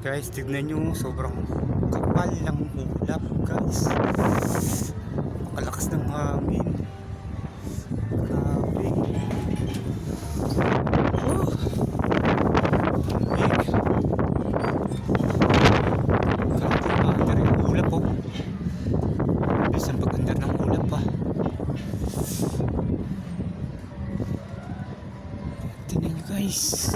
Guys, tignan nyo, sobrang kapal ng ulap guys. Palakas ng hangin. Grabe. Oh, lamig. Grabe, maandar yung ulap po. Bilis ang pag-andar ng ulap pa. Tignan nyo guys.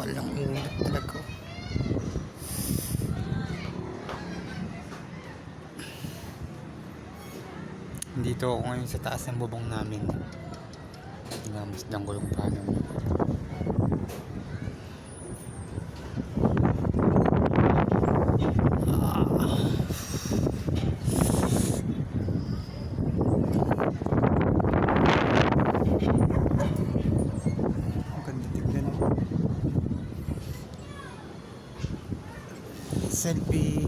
Walang ulap talaga. Dito ako ngayon sa taas ng bubong namin. Pinamasdan ko yung pano. Selfie.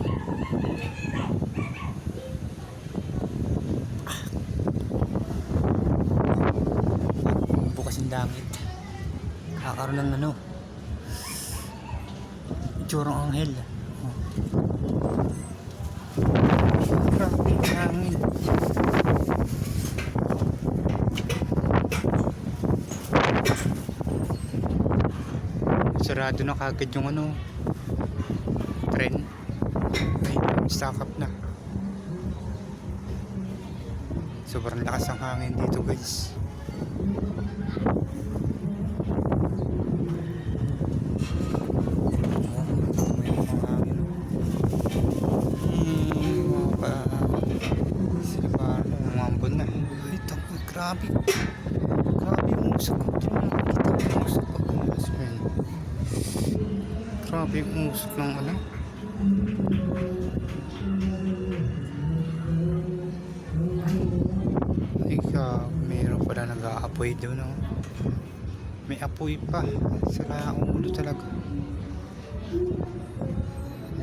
Bukas yung langit. Kakaroon ng ano, itsurang anghel. Grabe yung hangin. Sarado na kagad yung ano, tren. Ay, stock up na. Sobrang lakas ang hangin dito guys. May mga hangin. Sila parang umambon na. Ay, tapos grabe. Grabe yung usok. Nakakita ko yung usok pag umas. Grabe yung usok ng ano. Ay ka, mayroon pala nag-aapoy doon, no? May apoy pa. Saka ang ulo talaga.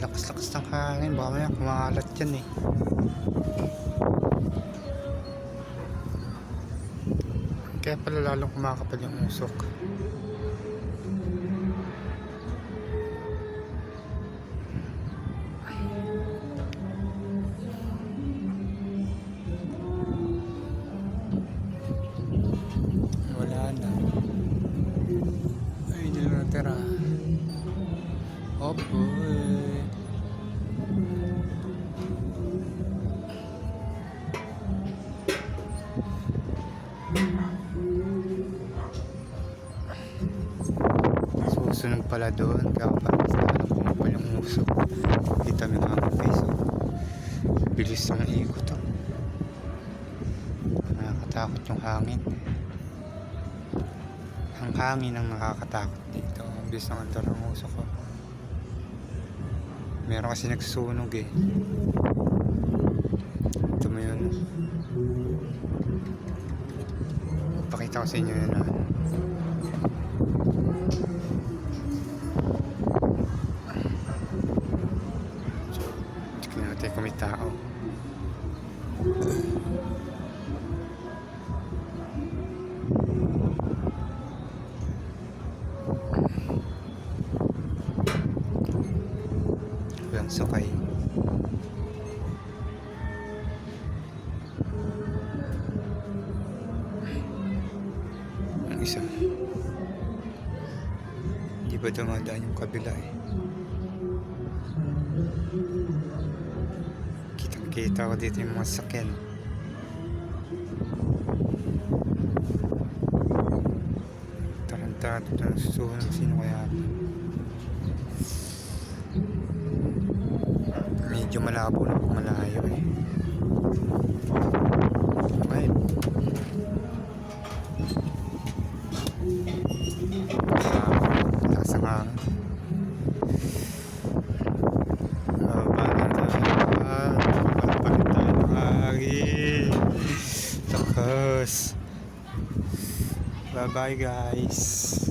Lakas-lakas ng hangin. Baka maya kumalat yan eh. Kaya pala lalong kumakapal yung usok. Wala na. Ay, hindi na natira. Oh boy. Susunod pala doon. Kaya parang na pumapal yung usok. Kita mo mga guys. Bilis ng ikot to. Nakakatakot yung hangin. Ang hangin ang nakakatakot dito. Bilis ng andar ng usok ko. Meron kasi nagsusunog eh. Ito mo yun. Pakita ko sa inyo yun. Tignan natin kung may tao. Walang sukay. Ang isa. Hindi ba dumadaan yung kabila eh. Kitang-kita ko dito yung mga sakyan. Tarantado na susunod. Sino kaya? Medyo malabo na kung malayo eh. Okay. Lakas ang hangin. Palit tayo ng Adios. Bye bye guys.